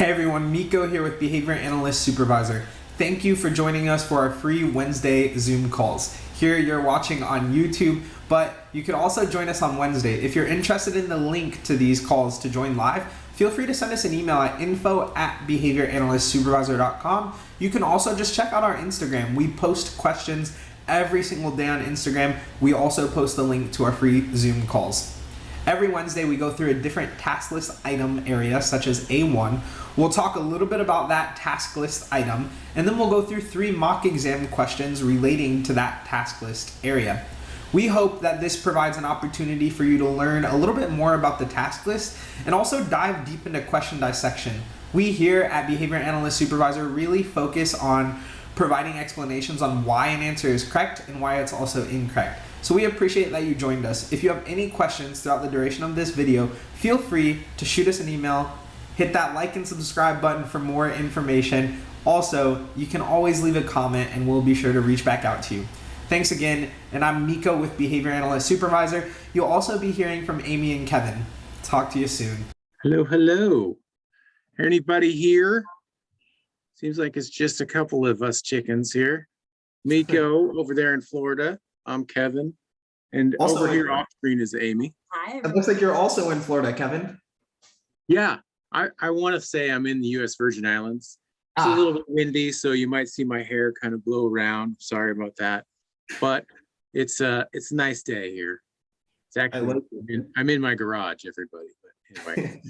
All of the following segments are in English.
Hey everyone, Miko here with Behavior Analyst Supervisor. Thank you for joining us for our free Wednesday Zoom calls. Here you're watching on YouTube, but you could also join us on Wednesday. If you're interested in the link to these calls to join live, feel free to send us an email at info@behavioranalystsupervisor.com. You can also just check out our Instagram. We post questions every single day on Instagram. We also post the link to our free Zoom calls. Every Wednesday, we go through a different task list item area, such as A1. We'll talk a little bit about that task list item, and then we'll go through 3 mock exam questions relating to that task list area. We hope that this provides an opportunity for you to learn a little bit more about the task list and also dive deep into question dissection. We here at Behavior Analyst Supervisor really focus on providing explanations on why an answer is correct and why it's also incorrect. So we appreciate that you joined us. If you have any questions throughout the duration of this video, feel free to shoot us an email, hit that like and subscribe button for more information. Also, you can always leave a comment and we'll be sure to reach back out to you. Thanks again, and I'm Miko with Behavior Analyst Supervisor. You'll also be hearing from Amy and Kevin. Talk to you soon. Hello, hello. Anybody here? Seems like it's just a couple of us chickens here. Miko over there in Florida. I'm Kevin. And Also over here off screen is Amy. Hi, It looks like you're also in Florida, Kevin. Yeah, I want to say I'm in the US Virgin Islands. It's a little bit windy, so you might see my hair kind of blow around. Sorry about that. But it's a nice day here. It's actually, I'm in my garage, everybody. But anyway.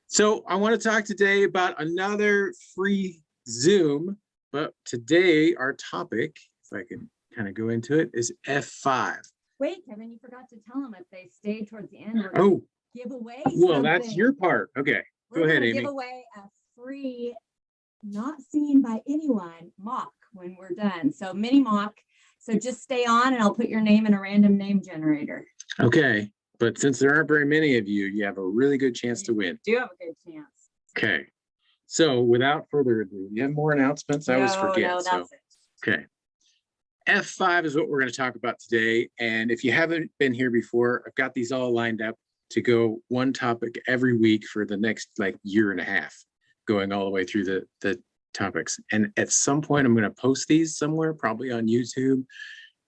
So I want to talk today about another free Zoom, but today our topic, if I can kind of go into it, is F-5. Wait, Kevin, you forgot to tell them if they stay towards the end, we're Oh, give away well, that's something. your part. Okay, We're go ahead, gonna Amy. give away a free, not seen by anyone, mock when we're done. So mini mock. So just stay on and I'll put your name in a random name generator. Okay, but since there aren't very many of you, you have a really good chance to win. Do have a good chance. Okay, so without further ado, you have more announcements? I always forget. No, So, that's it. okay. F5 is what we're going to talk about today. And if you haven't been here before, I've got these all lined up to go one topic every week for the next year and a half, going all the way through the topics. And at some point, I'm going to post these somewhere, probably on YouTube.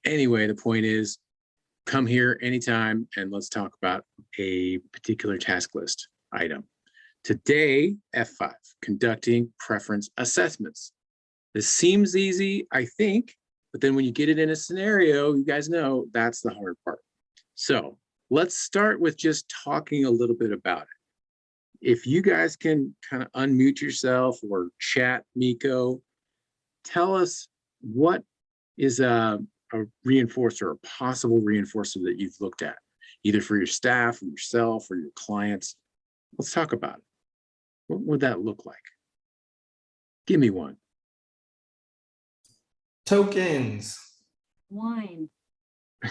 Anyway, the point is, come here anytime and let's talk about a particular task list item. Today, F5, conducting preference assessments. This seems easy, I think, but then when you get it in a scenario, you guys know that's the hard part. So let's start with just talking a little bit about it. If you guys can kind of unmute yourself or chat, Miko, tell us what is a reinforcer, a possible reinforcer that you've looked at, either for your staff or yourself or your clients. Let's talk about it. What would that look like? Give me one. Tokens. Wine.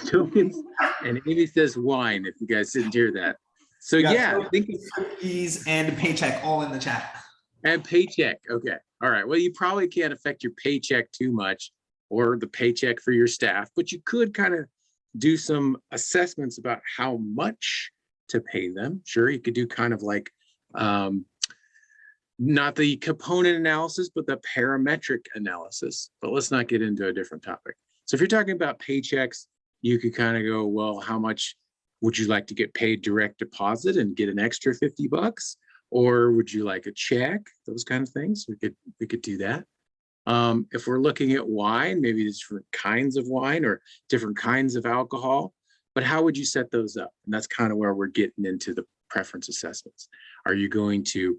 Tokens, and Amy says wine, if you guys didn't hear that. So yeah, I think Cookies and paycheck all in the chat. and paycheck. Okay. All right. Well, you probably can't affect your paycheck too much or the paycheck for your staff, but you could kind of do some assessments about how much to pay them. Sure, you could do kind of like not the component analysis, but the parametric analysis. But let's not get into a different topic. So if you're talking about paychecks, you could kind of go, well, how much would you like to get paid direct deposit and get an extra $50? Or would you like a check? Those kind of things. We could do that. If we're looking at wine, maybe there's different kinds of wine or different kinds of alcohol, but how would you set those up? And that's kind of where we're getting into the preference assessments. Are you going to,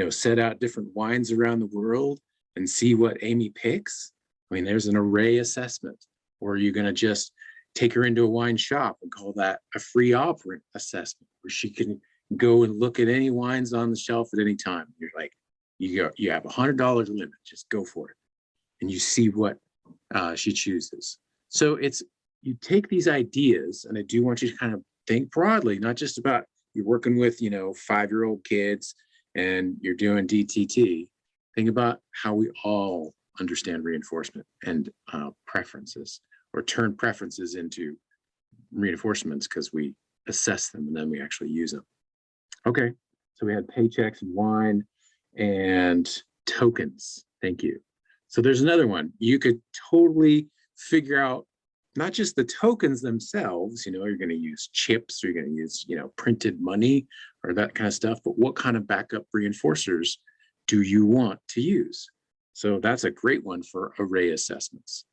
set out different wines around the world and see what Amy picks? I mean, there's an array assessment. Or are you going to just take her into a wine shop and call that a free operant assessment, where she can go and look at any wines on the shelf at any time? You're like, you have $100 limit, just go for it. And you see what she chooses. So you take these ideas, and I do want you to kind of think broadly, not just about you're working with, 5-year-old kids and you're doing DTT. Think about how we all understand reinforcement and preferences, or turn preferences into reinforcements because we assess them and then we actually use them. Okay, so we had paychecks and wine. and tokens. Thank you. So there's another one. You could totally figure out not just the tokens themselves, you're going to use chips, or you're going to use, printed money or that kind of stuff, but what kind of backup reinforcers do you want to use? So that's a great one for array assessments.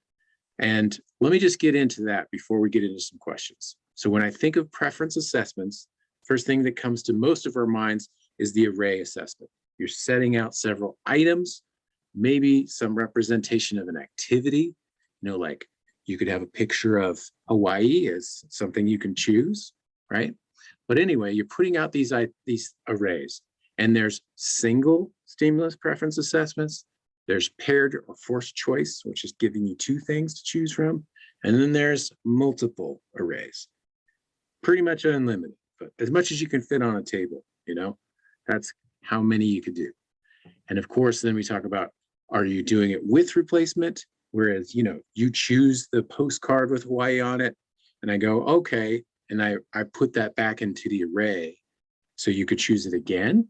And let me just get into that before we get into some questions. So when I think of preference assessments, first thing that comes to most of our minds is the array assessment. You're setting out several items, maybe some representation of an activity, like you could have a picture of Hawaii as something you can choose, right? But anyway, you're putting out these arrays, and there's single stimulus preference assessments. There's paired or forced choice, which is giving you two things to choose from. And then there's multiple arrays, pretty much unlimited, but as much as you can fit on a table, that's how many you could do. And of course, then we talk about, are you doing it with replacement? Whereas, you choose the postcard with Hawaii on it, and I go, okay, and I put that back into the array. So you could choose it again,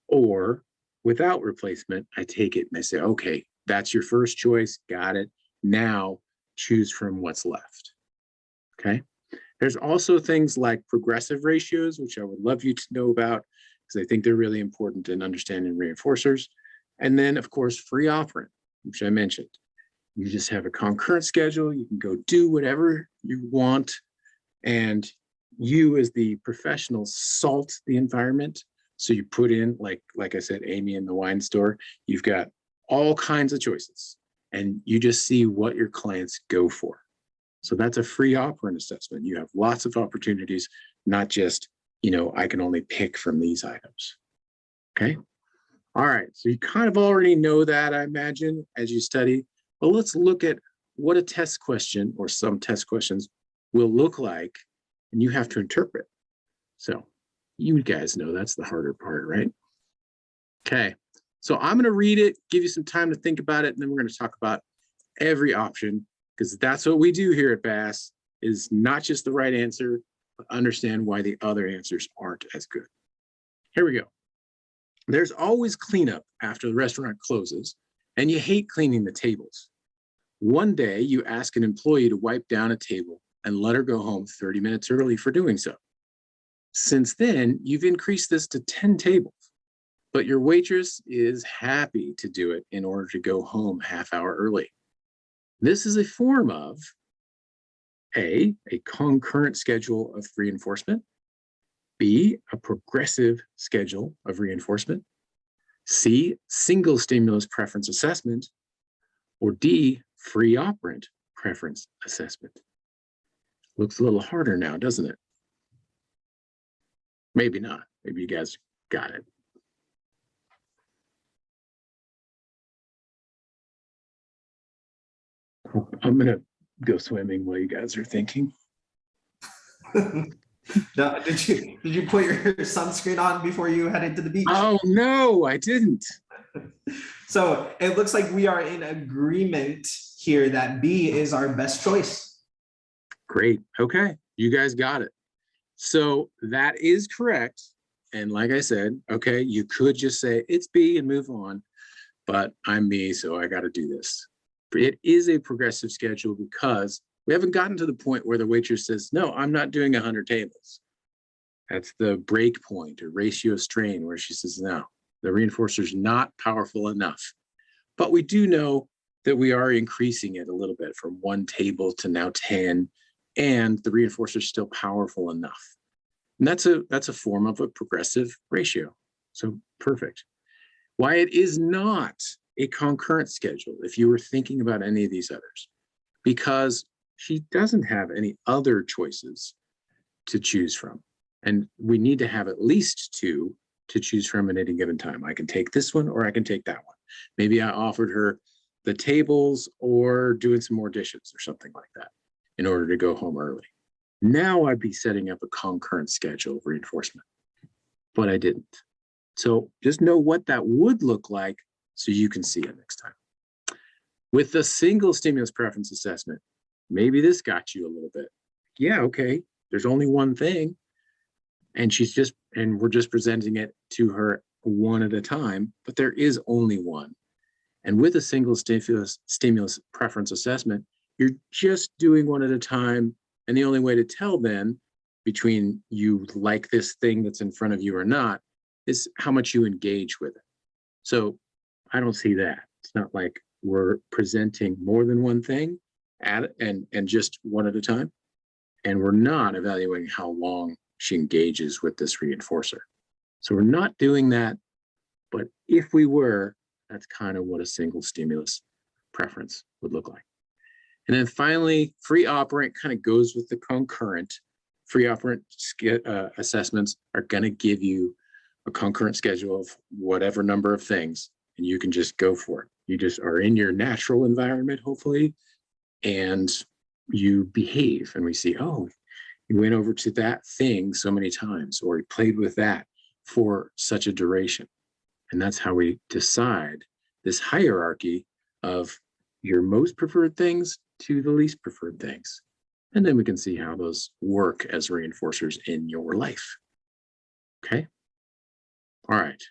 or without replacement, I take it and I say, okay, that's your first choice, got it. Now choose from what's left, okay? There's also things like progressive ratios, which I would love you to know about, because I think they're really important in understanding reinforcers. And then, of course, free operand, which I mentioned. You just have a concurrent schedule. You can go do whatever you want. And you, as the professional, salt the environment. So you put in, like I said, Amy in the wine store, you've got all kinds of choices. And you just see what your clients go for. So that's a free operand assessment. You have lots of opportunities, not just, I can only pick from these items. Okay. All right. So you kind of already know that, I imagine, as you study. But let's look at what a test question or some test questions will look like, and you have to interpret. So you guys know that's the harder part, right? Okay. So I'm going to read it, give you some time to think about it, and then we're going to talk about every option, because that's what we do here at BAS, is not just the right answer, but understand why the other answers aren't as good. Here we go. There's always cleanup after the restaurant closes, and you hate cleaning the tables. One day, you ask an employee to wipe down a table and let her go home 30 minutes early for doing so. Since then, you've increased this to 10 tables, but your waitress is happy to do it in order to go home half hour early. This is a form of A, a concurrent schedule of reinforcement, B, a progressive schedule of reinforcement, C, single stimulus preference assessment, or D, free operand preference assessment. Looks a little harder now, doesn't it? Maybe not. Maybe you guys got it. I'm gonna go swimming while you guys are thinking. No, did you put your sunscreen on before you headed to the beach? Oh no, I didn't. So it looks like we are in agreement here that B is our best choice. Great. Okay, you guys got it. So that is correct. And like I said, okay, you could just say it's B and move on, but I'm me, so I got to do this. It is a progressive schedule because we haven't gotten to the point where the waitress says, no, I'm not doing 100 tables. That's the break point or ratio strain where she says, no, the reinforcer is not powerful enough. But we do know that we are increasing it a little bit from 1 table to now 10, and the reinforcer is still powerful enough. And that's a form of a progressive ratio. So perfect. Why it is not a concurrent schedule, if you were thinking about any of these others, because she doesn't have any other choices to choose from. And we need to have at least 2 to choose from at any given time. I can take this one or I can take that one. Maybe I offered her the tables or doing some more dishes or something like that in order to go home early. Now I'd be setting up a concurrent schedule of reinforcement, but I didn't. So just know what that would look like so you can see it next time. With the single stimulus preference assessment, maybe this got you a little bit. Yeah, okay, there's only one thing. And we're just presenting it to her one at a time, but there is only one. And with a single stimulus preference assessment, you're just doing one at a time. And the only way to tell then between you like this thing that's in front of you or not is how much you engage with it. So I don't see that. It's not like we're presenting more than one thing and just one at a time. And we're not evaluating how long she engages with this reinforcer. So we're not doing that. But if we were, that's kind of what a single stimulus preference would look like. And then finally, free operant kind of goes with the concurrent. Free operant assessments are going to give you a concurrent schedule of whatever number of things, and you can just go for it. You just are in your natural environment, hopefully, and you behave. And we see, oh, you went over to that thing so many times, or you played with that for such a duration. And that's how we decide this hierarchy of your most preferred things to the least preferred things. And then we can see how those work as reinforcers in your life. Okay. All right.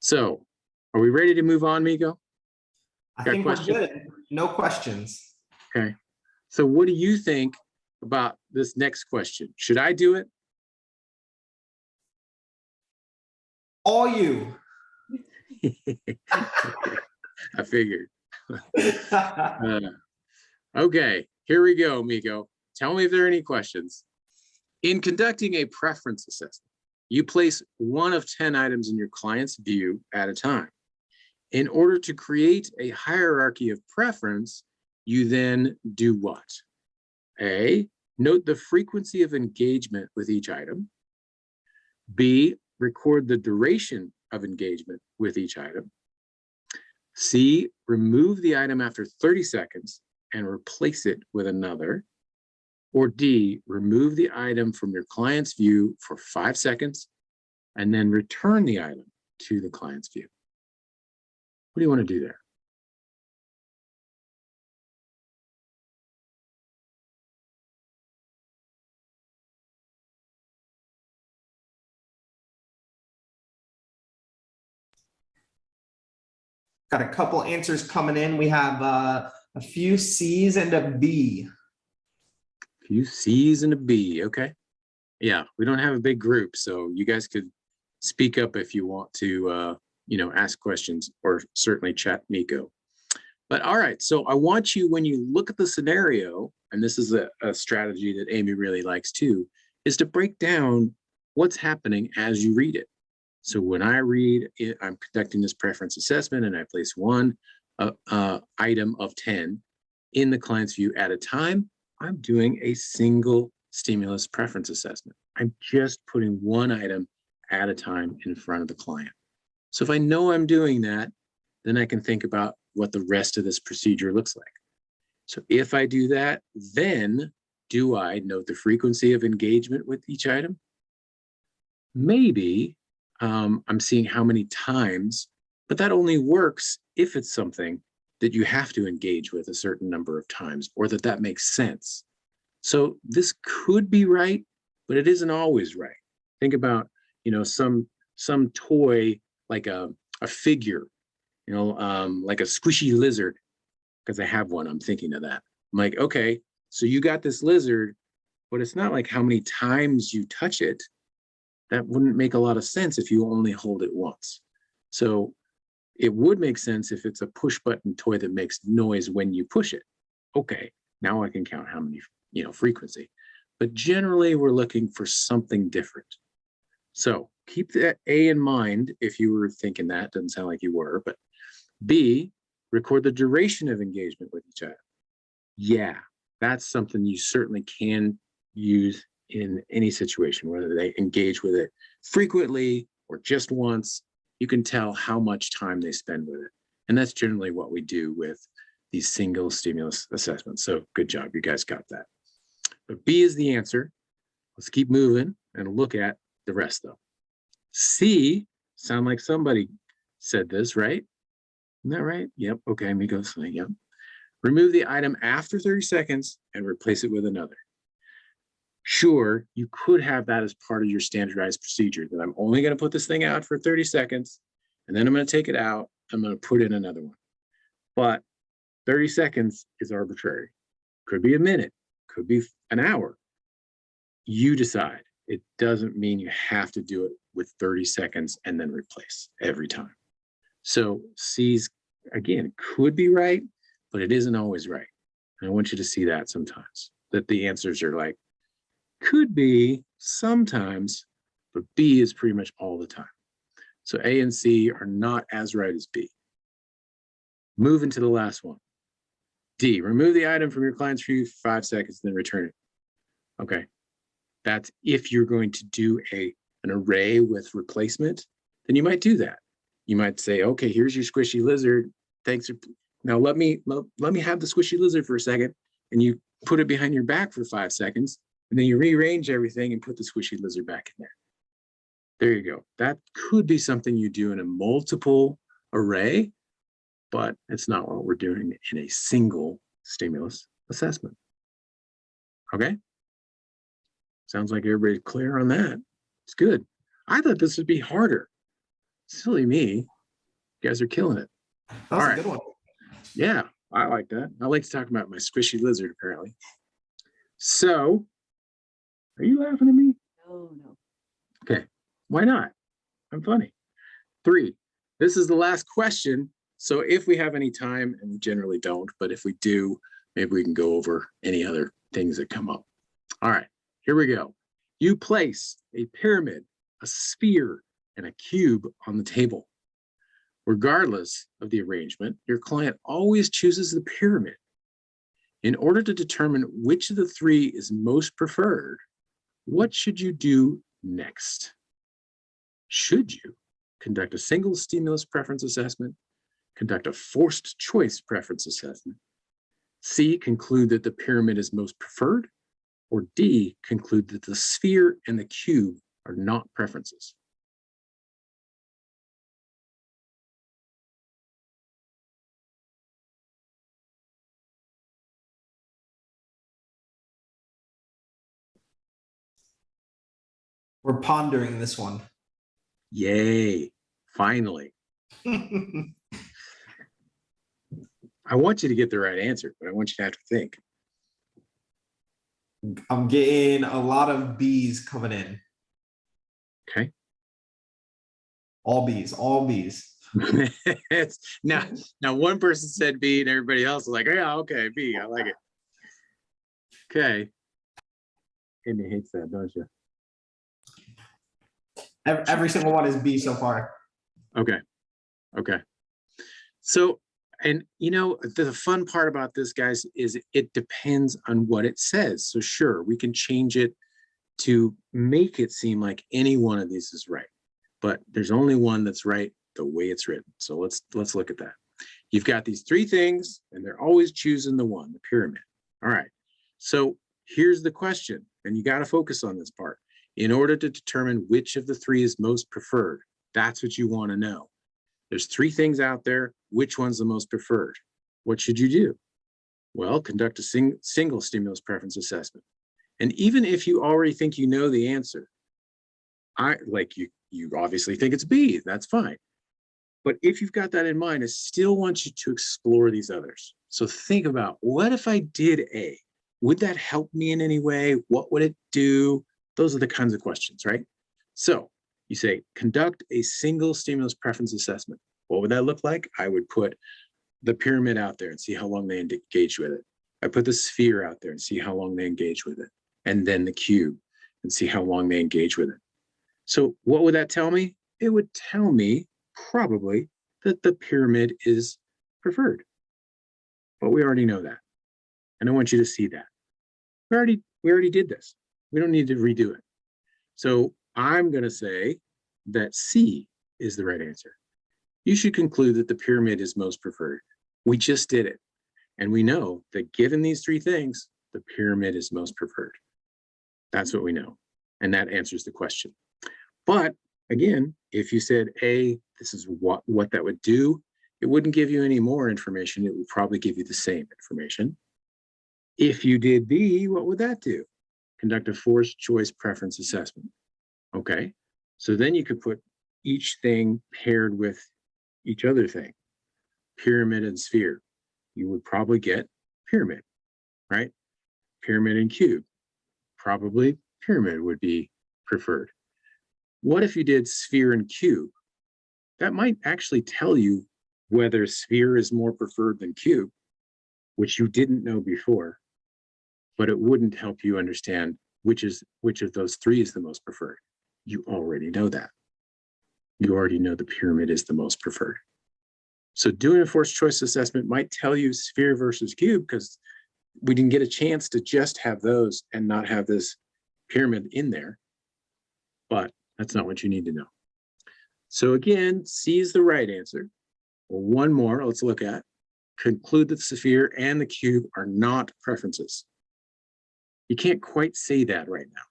So are we ready to move on, Miko? I think we're good. No questions. Okay. So what do you think about this next question? Should I do it? All you. I figured. Okay, here we go, Miko. Tell me if there are any questions. In conducting a preference assessment, you place one of 10 items in your client's view at a time. In order to create a hierarchy of preference, you then do what? A, note the frequency of engagement with each item. B, record the duration of engagement with each item. C, remove the item after 30 seconds and replace it with another. Or D, remove the item from your client's view for 5 seconds and then return the item to the client's view. What do you want to do there? Got a couple answers coming in. We have a few C's and a B. A few C's and a B. Okay. Yeah, we don't have a big group, so you guys could speak up if you want to, ask questions or certainly chat Miko. But all right, so I want you, when you look at the scenario, and this is a strategy that Amy really likes too, is to break down what's happening as you read it. So when I read it, I'm conducting this preference assessment and I place one item of 10 in the client's view at a time, I'm doing a single stimulus preference assessment. I'm just putting one item at a time in front of the client. So if I know I'm doing that, then I can think about what the rest of this procedure looks like. So if I do that, then do I note the frequency of engagement with each item? Maybe I'm seeing how many times, but that only works if it's something that you have to engage with a certain number of times, or that makes sense. So this could be right, but it isn't always right. Think about, some toy like a figure, like a squishy lizard, because I have one. I'm thinking of that. I'm like, okay, so you got this lizard, but it's not like how many times you touch it. That wouldn't make a lot of sense if you only hold it once. So it would make sense if it's a push button toy that makes noise when you push it. Okay, now I can count how many, frequency. But generally we're looking for something different. So keep that A in mind if you were thinking that. Doesn't sound like you were, but B, record the duration of engagement with each item. Yeah, that's something you certainly can use in any situation, whether they engage with it frequently or just once. You can tell how much time they spend with it. And that's generally what we do with these single stimulus assessments. So good job, you guys got that. But B is the answer. Let's keep moving and look at the rest though. C, sound like somebody said this, right? Isn't that right? Yep, okay, Miko saying, yep. Remove the item after 30 seconds and replace it with another. Sure, you could have that as part of your standardized procedure, that I'm only going to put this thing out for 30 seconds, and then I'm going to take it out. I'm going to put in another one. But 30 seconds is arbitrary. Could be a minute, could be an hour. You decide. It doesn't mean you have to do it with 30 seconds and then replace every time. So C's, again, could be right, but it isn't always right. And I want you to see that sometimes, that the answers are like, could be sometimes, but B is pretty much all the time. So A and C are not as right as B. Moving to the last one. D, remove the item from your client's view for 5 seconds, then return it. Okay, that's if you're going to do an array with replacement, then you might do that. You might say, okay, here's your squishy lizard. Thanks. Now let me have the squishy lizard for a second, and you put it behind your back for 5 seconds, and then you rearrange everything and put the squishy lizard back in there. There you go. That could be something you do in a multiple array, but it's not what we're doing in a single stimulus assessment. Okay? Sounds like everybody's clear on that. It's good. I thought this would be harder. Silly me. You guys are killing it. That was a good one. Yeah, I like that. I like to talk about my squishy lizard, apparently. So, are you laughing at me? No, no. Okay, why not? I'm funny. 3, this is the last question. So if we have any time, and we generally don't, but if we do, maybe we can go over any other things that come up. All right, here we go. You place a pyramid, a sphere, and a cube on the table. Regardless of the arrangement, your client always chooses the pyramid. In order to determine which of the 3 is most preferred, what should you do next? Should you conduct a single stimulus preference assessment, conduct a forced choice preference assessment, C, conclude that the pyramid is most preferred, or D, conclude that the sphere and the cube are not preferences? We're pondering this one. Yay, finally. I want you to get the right answer, but I want you to have to think. I'm getting a lot of B's coming in. Okay. All B's, all B's. now one person said B and everybody else was like, yeah, okay, B, I like it. Okay. Amy hates that, don't you? Every single one is B so far. Okay. Okay. So, and you know, the fun part about this, guys, is it depends on what it says. So sure, we can change it to make it seem like any one of these is right, but there's only one that's right the way it's written. So let's look at that. You've got these 3 things, and they're always choosing the one, the pyramid. All right. So here's the question, and you got to focus on this part. In order to determine which of the 3 is most preferred, that's what you want to know. There's 3 things out there. Which one's the most preferred? What should you do? Well, conduct a single stimulus preference assessment. And even if you already think you know the answer, you obviously think it's B, that's fine. But if you've got that in mind, I still want you to explore these others. So think about, what if I did A? Would that help me in any way? What would it do? Those are the kinds of questions, right? So you say, conduct a single stimulus preference assessment. What would that look like? I would put the pyramid out there and see how long they engage with it. I put the sphere out there and see how long they engage with it. And then the cube and see how long they engage with it. So what would that tell me? It would tell me probably that the pyramid is preferred. But we already know that. And I want you to see that. We already did this. We don't need to redo it. So I'm going to say that C is the right answer. You should conclude that the pyramid is most preferred. We just did it. And we know that given these 3 things, the pyramid is most preferred. That's what we know. And that answers the question. But again, if you said A, this is what that would do, it wouldn't give you any more information. It would probably give you the same information. If you did B, what would that do? conduct a forced choice preference assessment. Okay, so then you could put each thing paired with each other thing, pyramid and sphere. You would probably get pyramid, right? Pyramid and cube, probably pyramid would be preferred. What if you did sphere and cube? That might actually tell you whether sphere is more preferred than cube, which you didn't know before, but it wouldn't help you understand which of those three is the most preferred. You already know that. You already know the pyramid is the most preferred. So doing a forced choice assessment might tell you sphere versus cube because we didn't get a chance to just have those and not have this pyramid in there, but that's not what you need to know. So again, C is the right answer. Well, one more, let's look at. Conclude that the sphere and the cube are not preferences. You can't quite say that right now.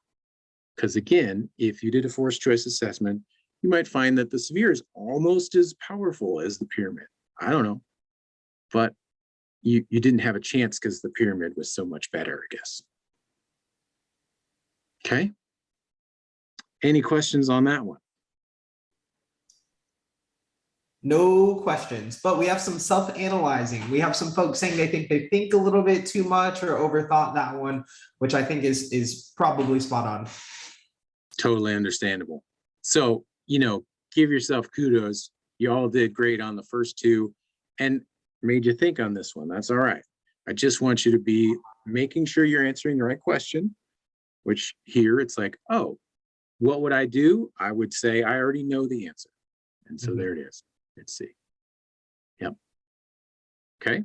Because again, if you did a forced choice assessment, you might find that the sphere is almost as powerful as the pyramid. I don't know. But you didn't have a chance because the pyramid was so much better, I guess. Okay. Any questions on that one? No questions, but we have some self-analyzing. We have some folks saying they think a little bit too much or overthought that one, which I think is probably spot on. Totally understandable. So, give yourself kudos. You all did great on the first two and made you think on this one. That's all right. I just want you to be making sure you're answering the right question, which here it's like, oh, what would I do? I would say I already know the answer. And so there it is. Let's see. Yep. Okay.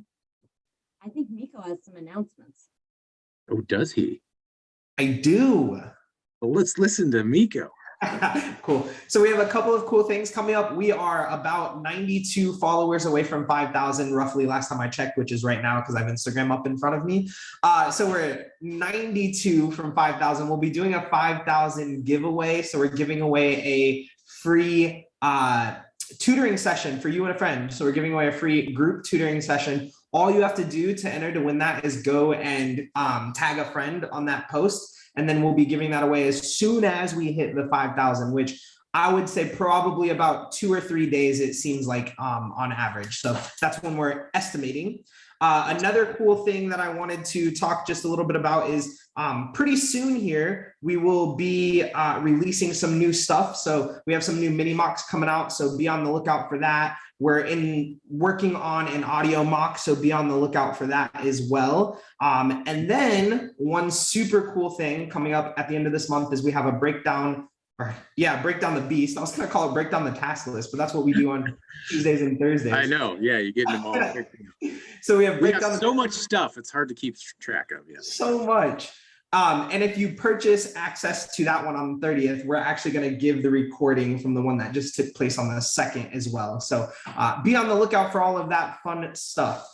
I think Miko has some announcements. Oh, does he? I do. Well, let's listen to Miko. Cool. So we have a couple of cool things coming up. We are about 92 followers away from 5,000 roughly last time I checked, which is right now because I have Instagram up in front of me. So we're at 92 from 5,000. We'll be doing a 5,000 giveaway. So we're giving away a free tutoring session for you and a friend. So we're giving away a free group tutoring session. All you have to do to enter to win that is go and tag a friend on that post. And then we'll be giving that away as soon as we hit the 5,000, which I would say probably about 2 or 3 days, it seems like on average. So that's when we're estimating. Another cool thing that I wanted to talk just a little bit about is pretty soon here, we will be releasing some new stuff. So we have some new mini mocks coming out. So be on the lookout for that. We're working on an audio mock, so be on the lookout for that as well. And then one super cool thing coming up at the end of this month is we have a break down the beast. I was going to call it break down the task list, but that's what we do on Tuesdays and Thursdays. I know. Yeah, you're getting them all. So we have so much stuff. It's hard to keep track of. Yeah. So much. And if you purchase access to that one on the 30th, we're actually going to give the recording from the one that just took place on the 2nd as well. So be on the lookout for all of that fun stuff.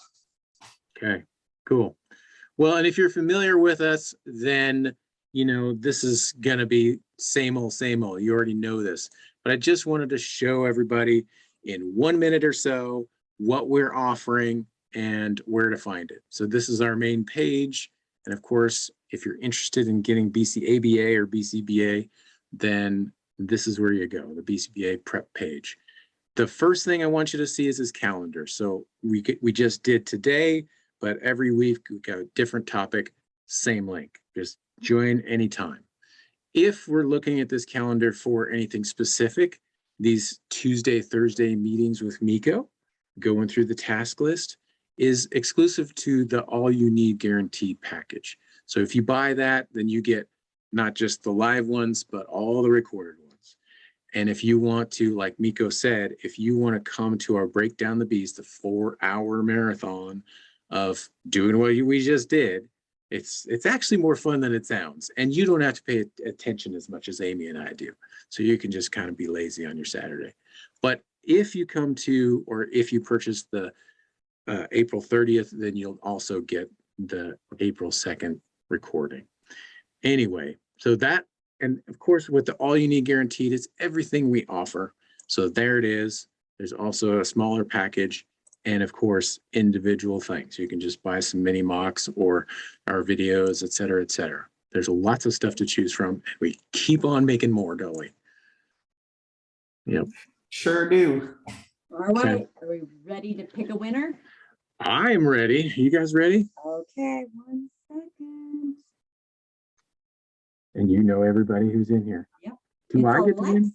Okay, cool. Well, and if you're familiar with us, then, this is going to be same old, same old. You already know this. But I just wanted to show everybody in 1 minute or so what we're offering and where to find it. So this is our main page. And of course, if you're interested in getting BCABA or BCBA, then this is where you go, the BCBA prep page. The first thing I want you to see is this calendar. So we just did today, but every week we got a different topic, same link. Just join anytime. If we're looking at this calendar for anything specific, these Tuesday, Thursday meetings with Miko, going through the task list, is exclusive to the All You Need Guaranteed package. So if you buy that, then you get not just the live ones, but all the recorded ones. And if you want to, like Miko said, if you want to come to our Break Down the Beast, the 4-hour marathon of doing what we just did, it's actually more fun than it sounds. And you don't have to pay attention as much as Amy and I do. So you can just kind of be lazy on your Saturday. But if you come to, or if you purchase the April 30th, then you'll also get the April 2nd recording. Anyway, so that, and of course with the All You Need Guaranteed, it's everything we offer. So there it is. There's also a smaller package and of course individual things. You can just buy some mini mocks or our videos, et cetera, et cetera. There's lots of stuff to choose from. We keep on making more, don't we? Yep. Sure do. All right, are we ready to pick a winner? I'm ready. You guys ready? Okay, 1 second. And you know everybody who's in here. Yep. Do It's I get to win?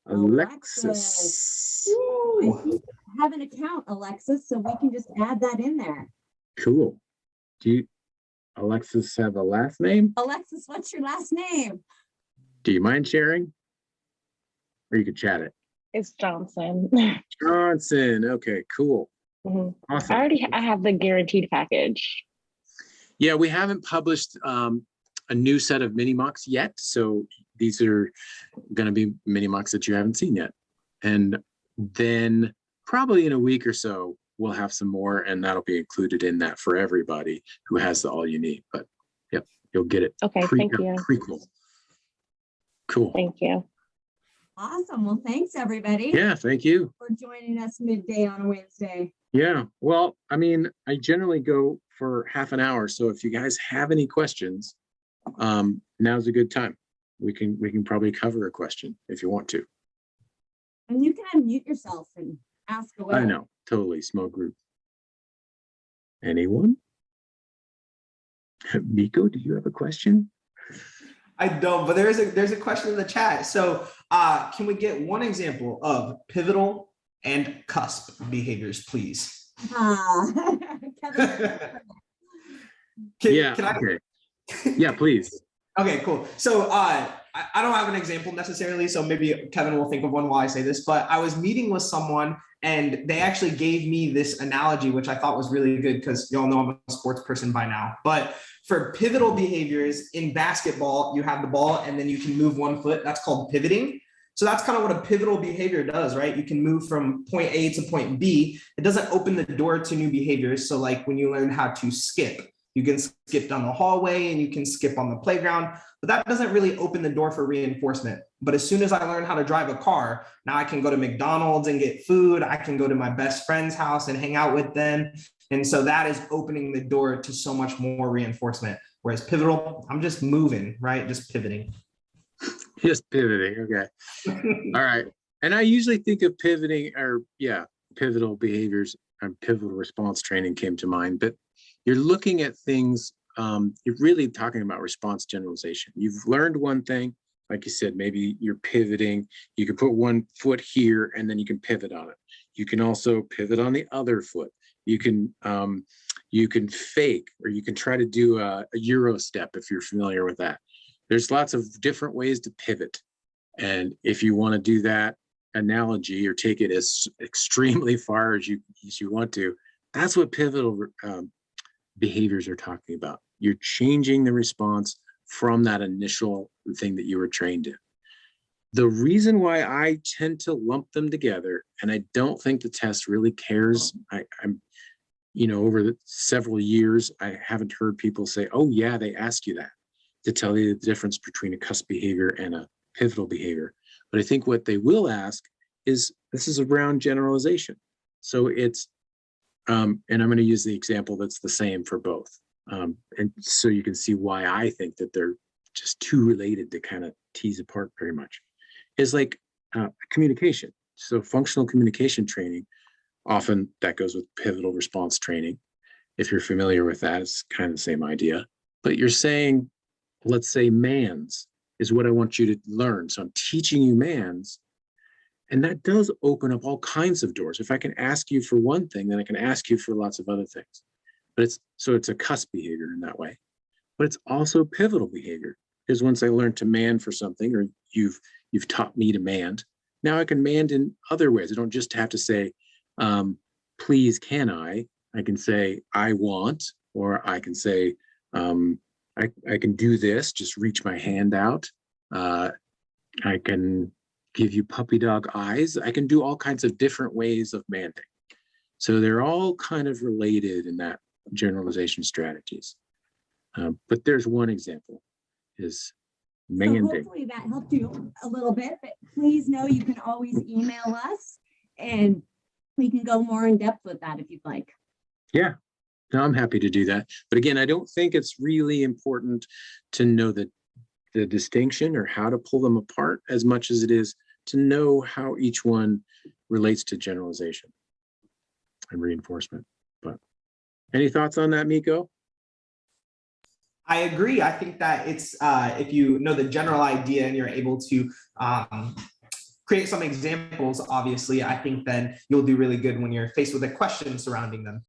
Alexis. Alexis. I think you have an account, Alexis, so we can just add that in there. Cool. Do you, Alexis, have a last name? Alexis, what's your last name? Do you mind sharing? Or you could chat it. It's Johnson. Johnson. Okay, cool. Mhm. Awesome. I have the guaranteed package. Yeah, we haven't published a new set of mini mocks yet. So these are going to be mini mocks that you haven't seen yet. And then probably in a week or so, we'll have some more, and that'll be included in that for everybody who has the all you need. But yep, you'll get it. Okay, thank you. Prequel. Cool. Thank you. Awesome. Well, thanks everybody Yeah, thank you. for joining us midday on a Wednesday. Yeah, well, I mean, I generally go for half an hour. So if you guys have any questions, now's a good time. We can probably cover a question if you want to. And you can unmute yourself and ask away. I know, totally small group. Anyone? Miko, do you have a question? I don't, but there's a question in the chat. So can we get one example of pivotal and cusp behaviors, please? Kevin, Yeah, Can I? okay. Yeah, please. Okay, cool. So I don't have an example necessarily, so maybe Kevin will think of one while I say this, but I was meeting with someone and they actually gave me this analogy, which I thought was really good because y'all know I'm a sports person by now. But for pivotal behaviors in basketball, you have the ball and then you can move one foot. That's called pivoting. So that's kind of what a pivotal behavior does, right? You can move from point A to point B. It doesn't open the door to new behaviors. So like when you learn how to skip, you can skip down the hallway and you can skip on the playground, but that doesn't really open the door for reinforcement. But as soon as I learn how to drive a car, now I can go to McDonald's and get food. I can go to my best friend's house and hang out with them. And so that is opening the door to so much more reinforcement. Whereas pivotal, I'm just moving, right? Just pivoting. Just pivoting. Okay. All right. And I usually think of pivoting or pivotal behaviors and pivotal response training came to mind, but you're looking at things, you're really talking about response generalization. You've learned one thing, like you said, maybe you're pivoting, you can put one foot here and then you can pivot on it. You can also pivot on the other foot. You can fake, or you can try to do a Euro step if you're familiar with that. There's lots of different ways to pivot. And if you want to do that analogy or take it as extremely far as you want to, that's what pivotal behaviors are talking about. You're changing the response from that initial thing that you were trained in. The reason why I tend to lump them together, and I don't think the test really cares, I'm over the several years, I haven't heard people say, oh yeah, they ask you that to tell you the difference between a cusp behavior and a pivotal behavior. But I think what they will ask is, this is around generalization. So it's, and I'm going to use the example that's the same for both. And so you can see why I think that they're just too related to kind of tease apart very much. Is like communication. So functional communication training, often that goes with pivotal response training. If you're familiar with that, it's kind of the same idea. But you're saying, let's say mands is what I want you to learn. So I'm teaching you mands. And that does open up all kinds of doors. If I can ask you for one thing, then I can ask you for lots of other things. But it's a cusp behavior in that way. But it's also pivotal behavior. Because once I learned to man for something, or you've taught me to mand, now I can mand in other ways. I don't just have to say, please can I can say I want, or I can say I can do this, just reach my hand out. I can give you puppy dog eyes. I can do all kinds of different ways of manding. So they're all kind of related in that generalization strategies. But there's one example, is manding. So hopefully that helped you a little bit, but please know you can always email us and we can go more in depth with that if you'd like. Yeah, No, I'm happy to do that. But again, I don't think it's really important to know the distinction or how to pull them apart as much as it is to know how each one relates to generalization and reinforcement. But any thoughts on that, Miko? I agree. I think that it's if you know the general idea and you're able to create some examples, obviously, I think then you'll do really good when you're faced with a question surrounding them.